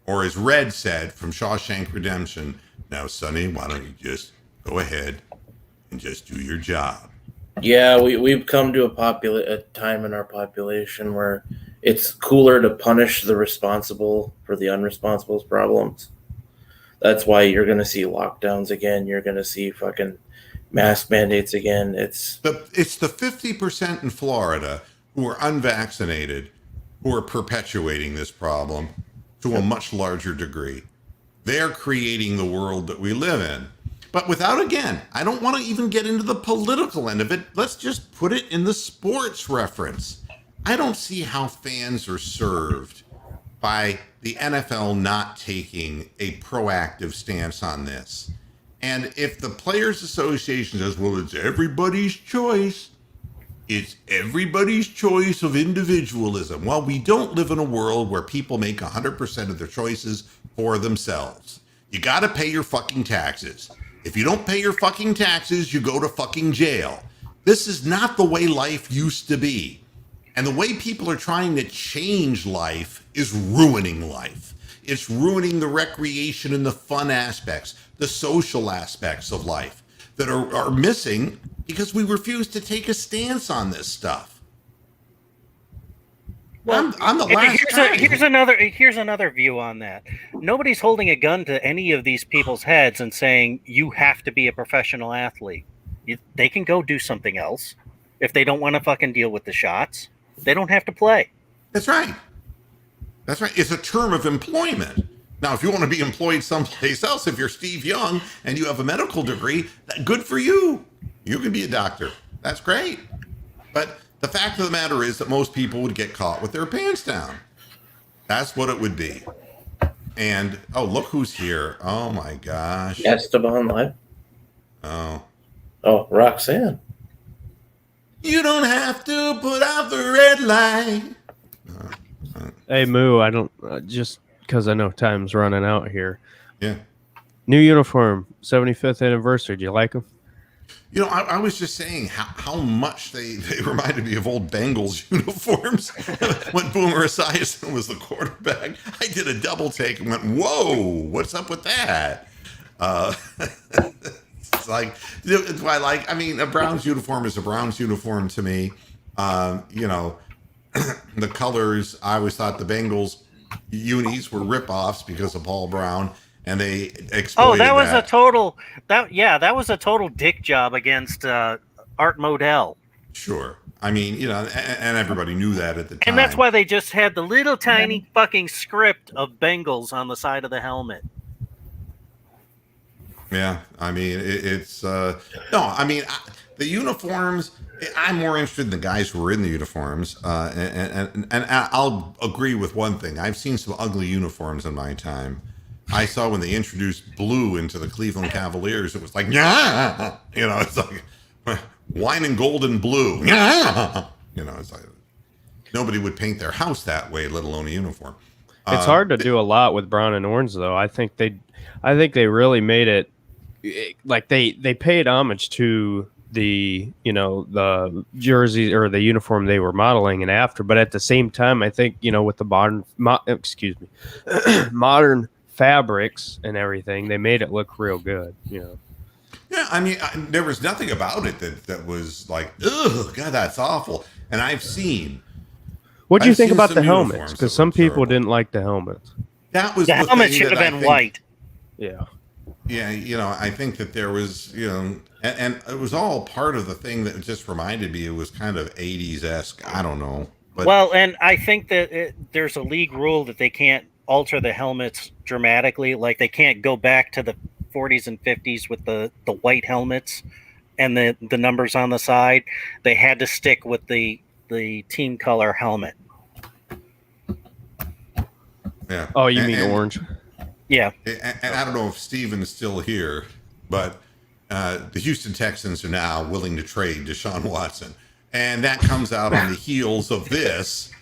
Or as Red said from Shawshank Redemption, now, Sonny, why don't you just go ahead and just do your job? Yeah, we've come to a time in our population where it's cooler to punish the responsible for the unresponsible's problems. That's why you're going to see lockdowns again. You're going to see fucking mask mandates again. It's the 50% in Florida who are unvaccinated who are perpetuating this problem to a much larger degree. They're creating the world that we live in. But again, I don't want to even get into the political end of it. Let's just put it in the sports reference. I don't see how fans are served by the NFL not taking a proactive stance on this. And if the Players Association says, well, it's everybody's choice, it's everybody's choice of individualism. Well, we don't live in a world where people make 100% of their choices for themselves. You got to pay your fucking taxes. If you don't pay your fucking taxes, you go to fucking jail. This is not the way life used to be. And the way people are trying to change life is ruining life. It's ruining the recreation and the fun aspects, the social aspects of life that are missing because we refuse to take a stance on this stuff. Well, I'm the last guy. Here's another view on that. Nobody's holding a gun to any of these people's heads and saying you have to be a professional athlete. They can go do something else. If they don't want to fucking deal with the shots, they don't have to play. That's right. It's a term of employment. Now, if you want to be employed someplace else, if you're Steve Young and you have a medical degree, good for you. You can be a doctor. That's great. But the fact of the matter is that most people would get caught with their pants down. That's what it would be. And, look who's here. Oh, my gosh. Esteban Live. Oh, Roxanne. You don't have to put out the red light. Hey, Moo, I don't, just because I know time's running out here. Yeah. New uniform, 75th anniversary. Do you like them? I was just saying how much they reminded me of old Bengals uniforms. When Boomer Esiason was the quarterback, I did a double take and went, whoa, what's up with that? It's like, a Browns uniform is a Browns uniform to me. The colors, I always thought the Bengals unis were ripoffs because of Paul Brown. And they exploited that was a total dick job against Art Modell. Sure. I mean, and everybody knew that at the time. And that's why they just had the little tiny fucking script of Bengals on the side of the helmet. Yeah. I mean, the uniforms, I'm more interested in the guys who were in the uniforms. And I'll agree with one thing. I've seen some ugly uniforms in my time. I saw when they introduced blue into the Cleveland Cavaliers, it was like, yeah, it's like wine and gold and blue. Yeah. It's like nobody would paint their house that way, let alone a uniform. It's hard to do a lot with brown and orange, though. I think they really made it like they paid homage to the the jersey or the uniform they were modeling and after. But at the same time, I think with the modern fabrics and everything, they made it look real good. Yeah, I mean, there was nothing about it that was like, ugh, God, that's awful. And What do you I've think seen about some the helmets? uniforms Because that some were people terrible. didn't like the helmets. That was The the helmet thing should that have I been think, white. Yeah. Yeah, I think that there was, and it was all part of the thing that just reminded me it was kind of 80s-esque. I don't know. But Well, and I think that there's a league rule that they can't alter the helmets dramatically. Like they can't go back to the 40s and 50s with the white helmets and the numbers on the side. They had to stick with the team color helmet. yeah. Oh, you mean and, orange? Yeah. And I don't know if Steven's still here, but the Houston Texans are now willing to trade Deshaun Watson. And that comes out on the heels of this.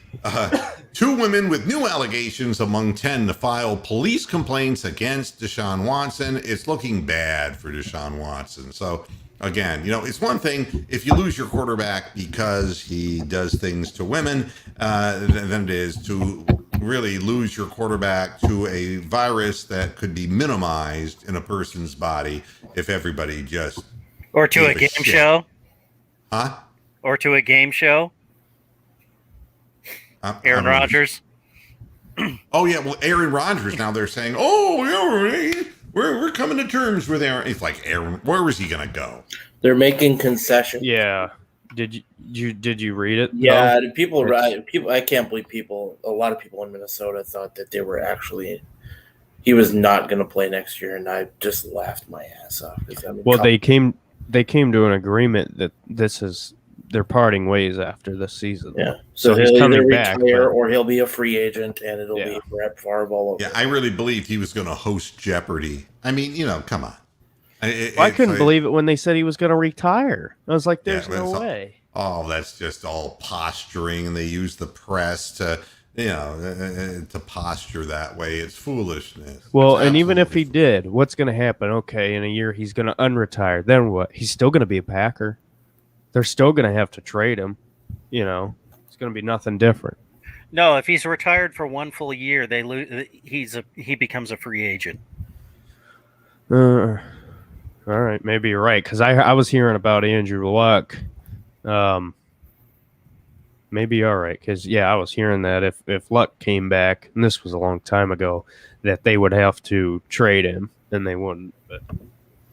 2 women with new allegations among 10 to file police complaints against Deshaun Watson. It's looking bad for Deshaun Watson. So, again, it's one thing if you lose your quarterback because he does things to women than it is to really lose your quarterback to a virus that could be minimized in a person's body if everybody just Or to gave a game shit. show. Huh? Or to a game show. Aaron I mean, Rodgers. Oh yeah, well Aaron Rodgers now they're saying, oh yeah, we're coming to terms with Aaron. It's like Aaron, where was he gonna go? They're making concessions. Yeah. Did you read it? Yeah, though? people. It's- People. I can't believe people. A lot of people in Minnesota thought that they were actually. He was not going to play next year, and I just laughed my ass off. Well, they came to an agreement that they're parting ways after this season. Yeah, So so he's he'll coming either back, retire but- or he'll be a free agent, and it'll be Brett Favre all over. Yeah, I really believed he was gonna host Jeopardy. I mean, come on. I couldn't believe it when they said he was going to retire. I was like, "There's no it's way." Oh, that's just all posturing, and they use the press to, to posture that way. It's foolishness. Well, It's and even if he absolutely did, what's going to happen? Okay, in a year he's going to unretire. Then what? He's still going to be a Packer. They're still going to have to trade him. It's going to be nothing different. No, if he's retired for one full year, they lose. He becomes a free agent. All right, maybe you're right because I was hearing about Andrew Luck. Maybe you're right because I was hearing that if Luck came back, and this was a long time ago, that they would have to trade him, and they wouldn't. But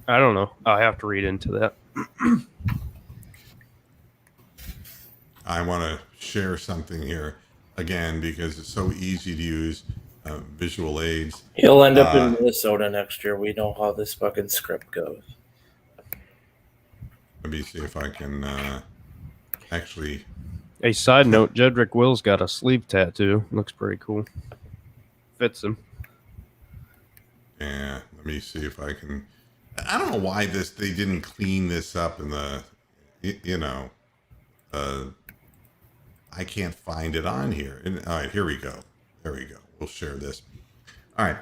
I don't know. I'll have to read into that. I want to share something here again because it's so easy to use visual aids. He'll end up in Minnesota next year. We know how this fucking script goes. Let me see if I can actually. A side note: Jedrick Wills got a sleeve tattoo. Looks pretty cool. Fits him. Yeah, let me see if I can. I don't know why they didn't clean this up in the, I can't find it on here. All right, here we go. There we go. We'll share this. All right.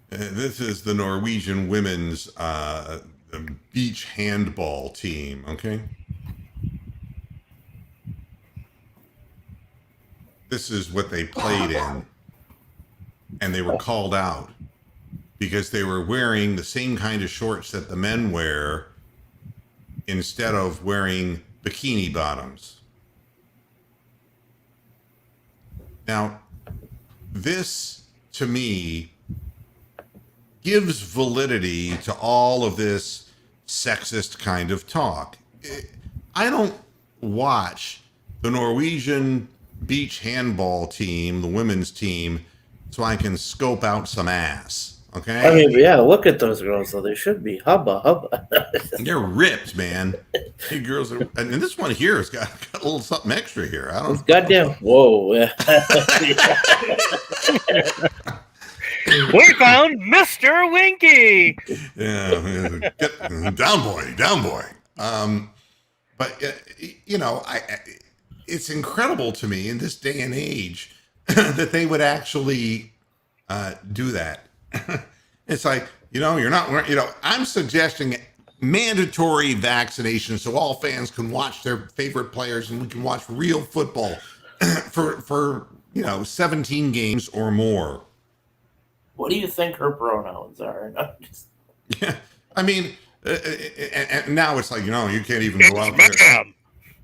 This is the Norwegian women's beach handball team, okay? This is what they played in, and they were called out because they were wearing the same kind of shorts that the men wear instead of wearing bikini bottoms. Now, this, to me, gives validity to all of this sexist kind of talk. I don't watch the Norwegian beach handball team, the women's team, so I can scope out some ass. Okay? I mean, yeah, look at those girls, though. They should be hubba. They're ripped, man. Hey, girls are, and this one here has got a little something extra here. I don't. Goddamn! Whoa! We found Mr. Winky. Yeah, down boy. But it's incredible to me in this day and age that they would actually do that. It's like, you're not wearing, I'm suggesting mandatory vaccination so all fans can watch their favorite players and we can watch real football for 17 games or more. What do you think her pronouns are? Yeah, I mean, and now it's like, you can't even go out there.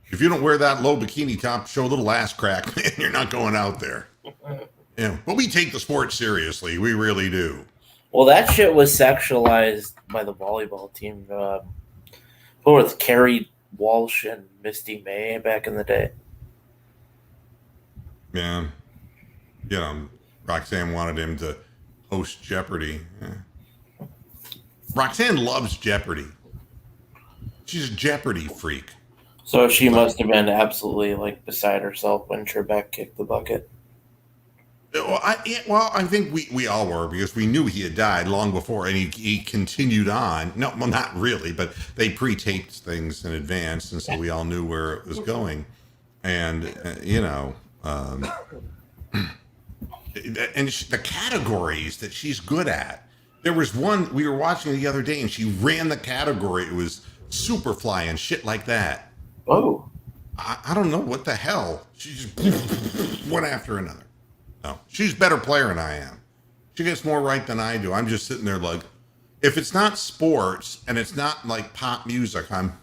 If you don't wear that low bikini top, show a little ass crack, man, you're not going out there. Yeah, but we take the sport seriously. We really do. Well, that shit was sexualized by the volleyball team. Who was Carrie Walsh and Misty May back in the day? Yeah. Roxanne wanted him to host Jeopardy. Yeah. Roxanne loves Jeopardy. She's a Jeopardy freak. So she must have been absolutely beside herself when Trebek kicked the bucket. Well, I think we all were, because we knew he had died long before, and he continued on. No, well, not really, but they pre-taped things in advance, and so we all knew where it was going. And and the categories that she's good at. There was one we were watching the other day, and she ran the category. It was Superfly and shit like that. Oh, I don't know what the hell. She just one after another. No, she's a better player than I am. She gets more right than I do. I'm just sitting there like, if it's not sports and it's not like pop music, I'm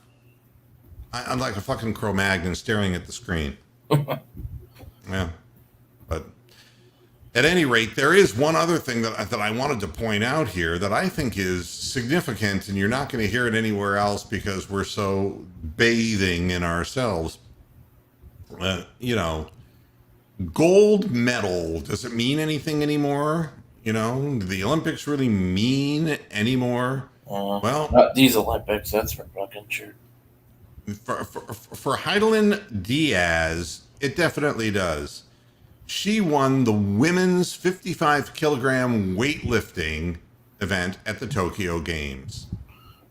like a fucking Cro-Magnon staring at the screen. Yeah, but at any rate, there is one other thing that I wanted to point out here that I think is significant, and you're not going to hear it anywhere else because we're so bathing in ourselves. Gold medal, does it mean anything anymore? Do the Olympics really mean anymore? Well, not these Olympics, that's for fucking sure. For Heidelin Diaz, it definitely does. She won the women's 55 kilogram weightlifting event at the Tokyo Games.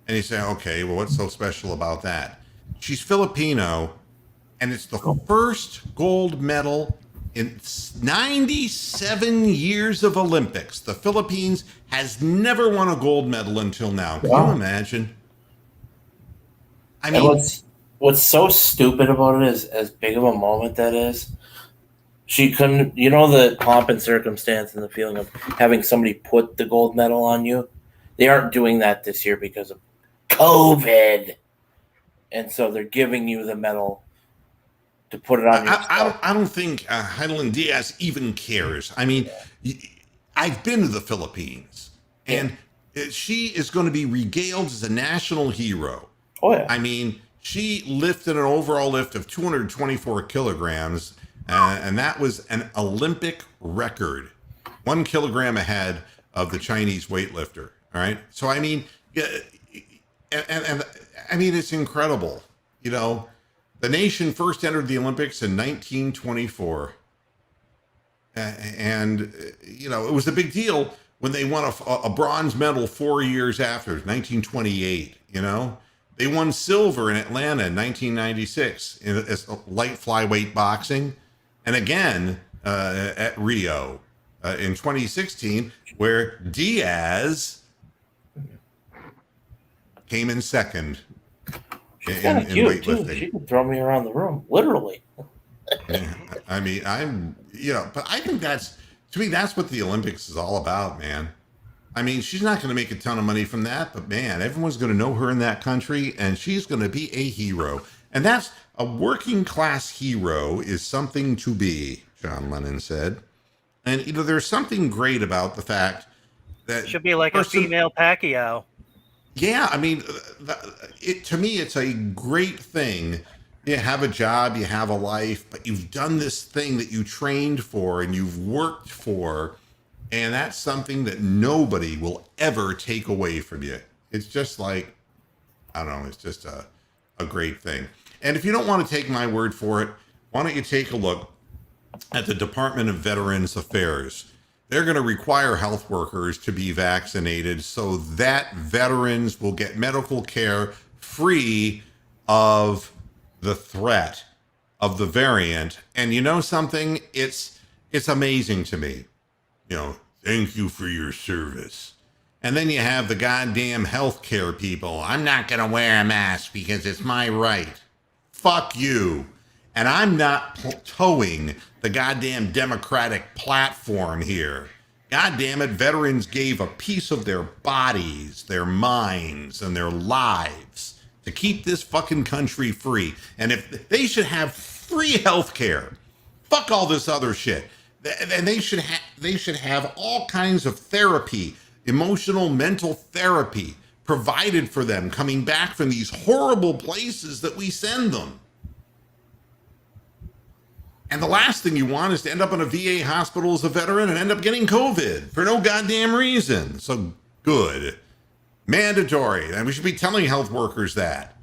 And you say, okay, well, what's so special about that? She's Filipino, and it's the first gold medal in 97 years of Olympics. The Philippines has never won a gold medal until now. Can you imagine? I mean, what's so stupid about it is, as big of a moment that is, she couldn't, the pomp and circumstance and the feeling of having somebody put the gold medal on you. They aren't doing that this year because of COVID. And so they're giving you the medal to put it on yourself. I don't think Heidelin Diaz even cares. I mean, I've been to the Philippines, and she is going to be regaled as a national hero. Oh, yeah. I mean, she lifted an overall lift of 224 kilograms, and that was an Olympic record, 1 kilogram ahead of the Chinese weightlifter. All right. So, I mean, and I mean, it's incredible. The nation first entered the Olympics in 1924. And, it was a big deal when they won a bronze medal 4 years after, 1928, They won silver in Atlanta in 1996 in light flyweight boxing. And again, at Rio in 2016, where Diaz came in second in weightlifting. Too. She can throw me around the room, literally. I mean, but I think to me, that's what the Olympics is all about, man. I mean, she's not going to make a ton of money from that, but man, everyone's going to know her in that country, and she's going to be a hero. And that's a working class hero is something to be, John Lennon said. And, there's something great about the fact that should be like a female Pacquiao. Yeah, I mean, to me, it's a great thing. You have a job, you have a life, but you've done this thing that you trained for and you've worked for, and that's something that nobody will ever take away from you. It's just like, I don't know, it's just a great thing. And if you don't want to take my word for it, why don't you take a look at the Department of Veterans Affairs? They're going to require health workers to be vaccinated so that veterans will get medical care free of the threat of the variant. And you know something? It's amazing to me. Thank you for your service. And then you have the goddamn healthcare people. I'm not going to wear a mask because it's my right. Fuck you. And I'm not towing the goddamn Democratic platform here. God damn it, veterans gave a piece of their bodies, their minds, and their lives to keep this fucking country free. And if they should have free health care, fuck all this other shit. And they should have all kinds of therapy, emotional, mental therapy provided for them coming back from these horrible places that we send them. And the last thing you want is to end up in a VA hospital as a veteran and end up getting COVID for no goddamn reason. So good. Mandatory. And we should be telling health workers that.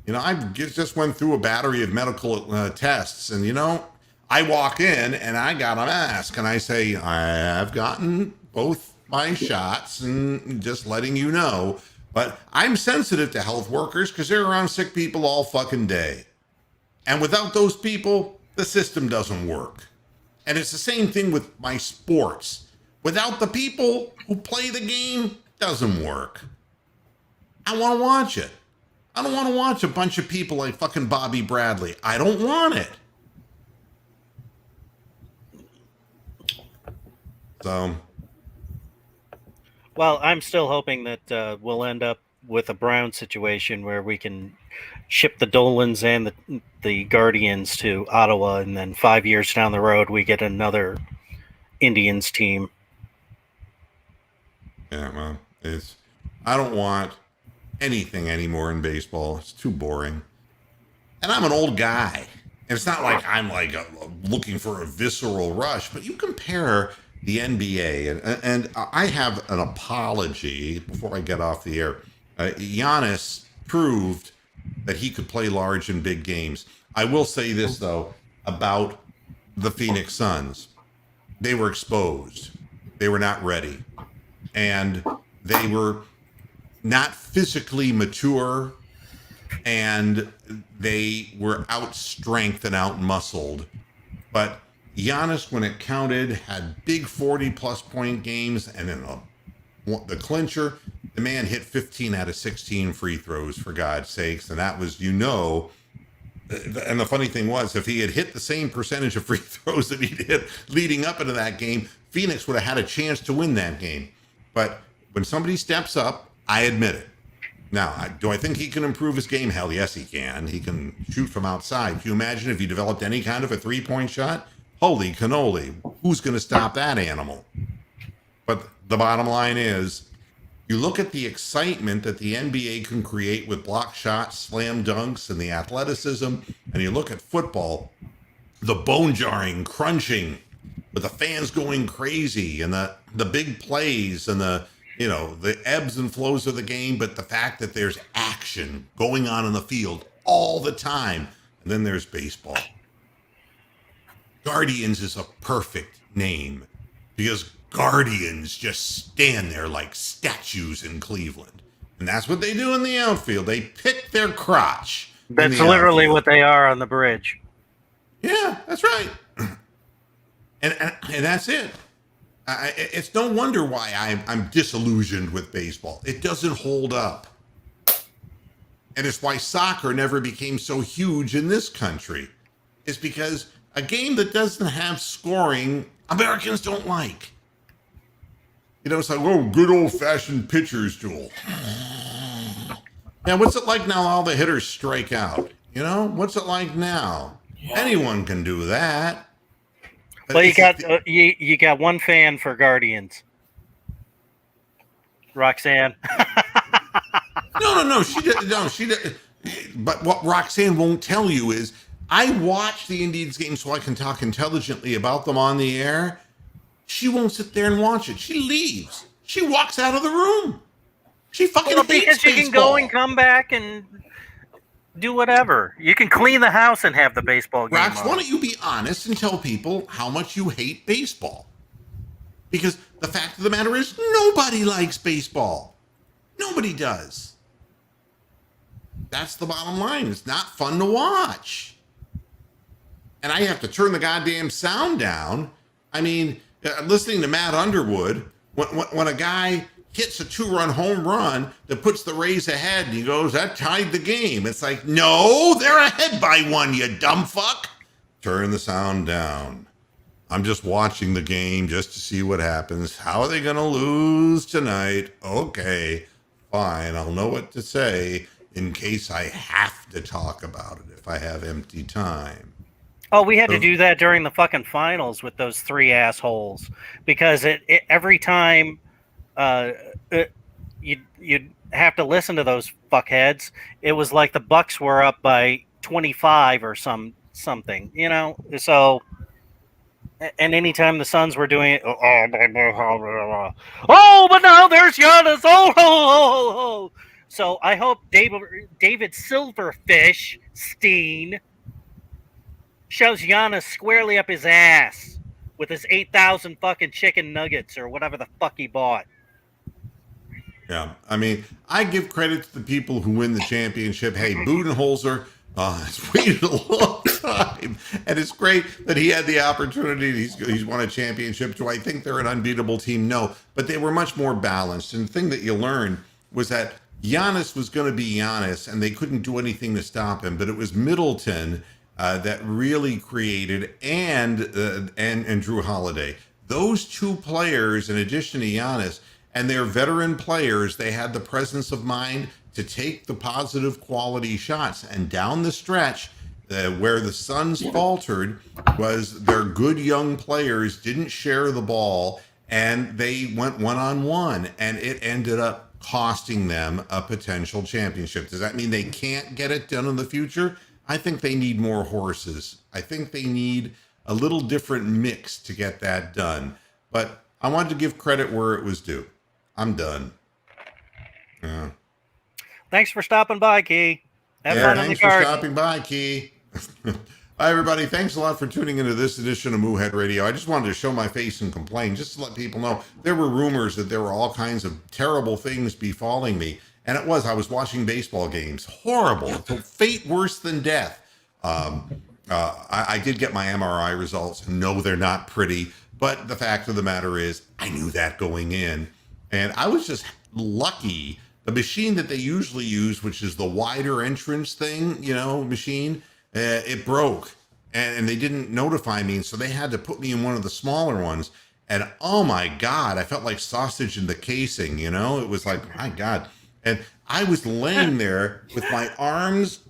You know, I just went through a battery of medical tests, and, you know, I walk in and I got a mask and I say, I've gotten both my shots and just letting you know, but I'm sensitive to health workers because they're around sick people all fucking day. And without those people, the system doesn't work. And it's the same thing with my sports. Without the people who play the game, it doesn't work. I want to watch it. I don't want to watch a bunch of people like fucking Bobby Bradley. I don't want it. So, Well, I'm still hoping that we'll end up with a Brown situation where we can ship the Dolans and the Guardians to Ottawa, and then 5 years down the road we get another Indians team. yeah, well, I don't want anything anymore in baseball. It's too boring. And I'm an old guy. And it's not like I'm like looking for a visceral rush, but you compare the NBA, and I have an apology before I get off the air. Giannis proved that he could play large in big games. I will say this, though, about the Phoenix Suns. They were exposed. They were not ready. And they were not physically mature, and they were out-strengthed and out-muscled. But Giannis, when it counted, had big 40-plus point games, and in the clincher, the man hit 15 out of 16 free throws, for God's sakes, and that was, and the funny thing was, if he had hit the same percentage of free throws that he'd hit leading up into that game, Phoenix would have had a chance to win that game. But when somebody steps up, I admit it. Now, do I think he can improve his game? Hell, yes, he can. He can shoot from outside. Can you imagine if he developed any kind of a three-point shot? Holy cannoli. Who's going to stop that animal? But the bottom line is, you look at the excitement that the NBA can create with block shots, slam dunks, and the athleticism, and you look at football, the bone-jarring, crunching, with the fans going crazy, and the big plays, and the ebbs and flows of the game, but the fact that there's action going on in the field all the time. And then there's baseball. Guardians is a perfect name because Guardians just stand there like statues in Cleveland. And that's what they do in the outfield. They pick their crotch. That's literally what they are on the bridge. Yeah, that's right. And that's it. It's no wonder why I'm disillusioned with baseball. It doesn't hold up. And it's why soccer never became so huge in this country. It's because a game that doesn't have scoring, Americans don't like. It's like, good old-fashioned pitcher's duel. Now, what's it like now all the hitters strike out? What's it like now? Anyone can do that. Well, you got one fan for Guardians, Roxanne. No. She did. But what Roxanne won't tell you is, I watch the Indians game so I can talk intelligently about them on the air. She won't sit there and watch it. She leaves. She walks out of the room. She fucking hates because baseball. You can go and come back and do whatever. You can clean the house and have the baseball game. Rox, why don't you be honest and tell people how much you hate baseball? Because the fact of the matter is, nobody likes baseball. Nobody does. That's the bottom line. It's not fun to watch. And I have to turn the goddamn sound down. I mean, listening to Matt Underwood, when a guy hits a 2-run home run that puts the Rays ahead, and he goes, that tied the game. It's like, no, they're ahead by 1, you dumb fuck. Turn the sound down. I'm just watching the game just to see what happens. How are they going to lose tonight? Okay, fine. I'll know what to say in case I have to talk about it if I have empty time. Oh, we had to do that during the fucking finals with those 3 assholes because it every time you'd have to listen to those fuckheads. It was like the Bucks were up by 25 or something, you know. So, and anytime the Suns were doing it, oh, but now there's Giannis. Oh. So I hope David Silverfish Steen shoves Giannis squarely up his ass with his 8,000 fucking chicken nuggets or whatever the fuck he bought. Yeah, I mean, I give credit to the people who win the championship. Hey, Budenholzer has waited a long time, and it's great that he had the opportunity. He's won a championship. Do I think they're an unbeatable team? No, but they were much more balanced. And the thing that you learned was that Giannis was going to be Giannis, and they couldn't do anything to stop him. But it was Middleton that really created, and Drew Holiday. Those 2 players, in addition to Giannis, and they're veteran players, they had the presence of mind to take the positive quality shots. And down the stretch, where the Suns faltered was their good young players didn't share the ball, and they went one-on-one, and it ended up costing them a potential championship. Does that mean they can't get it done in the future? I think they need more horses. I think they need a little different mix to get that done. But I wanted to give credit where it was due. I'm done. Yeah. Thanks for stopping by, Key. Have fun in the Thanks for garden. stopping by, Key. Hi, everybody. Thanks a lot for tuning into this edition of Moohead Radio. I just wanted to show my face and complain, just to let people know there were rumors that there were all kinds of terrible things befalling me. And I was watching baseball games. Horrible. Fate worse than death. I did get my MRI results. No, they're not pretty. But the fact of the matter is, I knew that going in. And I was just lucky. The machine that they usually use, which is the wider entrance thing, machine, it broke. And they didn't notify me. So they had to put me in one of the smaller ones. And oh my God, I felt like sausage in the casing, It was like, my God. And I was laying there with my arms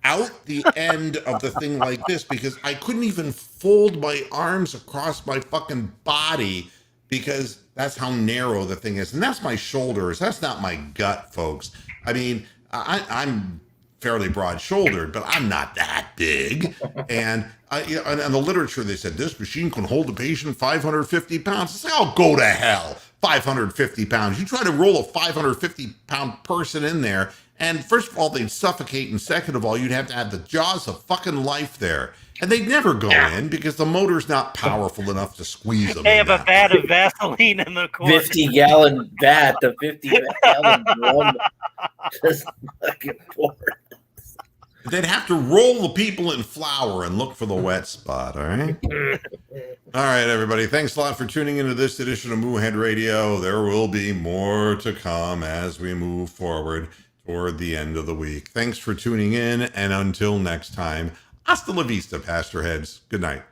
out the end of the thing like this because I couldn't even fold my arms across my fucking body because that's how narrow the thing is. And that's my shoulders. That's not my gut, folks. I mean, I'm fairly broad-shouldered, but I'm not that big. And in the literature, they said, this machine can hold a patient 550 pounds. I said, oh, go to hell. 550 pounds. You try to roll a 550-pound person in there, and first of all, they'd suffocate, and second of all, you'd have to have the jaws of fucking life there. And they'd never go in because the motor's not powerful enough to squeeze them. They have a vat of Vaseline in the corner. 50-gallon vat, the 50-gallon drum. Just fucking pour. They'd have to roll the people in flour and look for the wet spot, all right? All right, everybody. Thanks a lot for tuning into this edition of Moohead Radio. There will be more to come as we move forward toward the end of the week. Thanks for tuning in, and until next time, hasta la vista, Pastor Heads. Good night.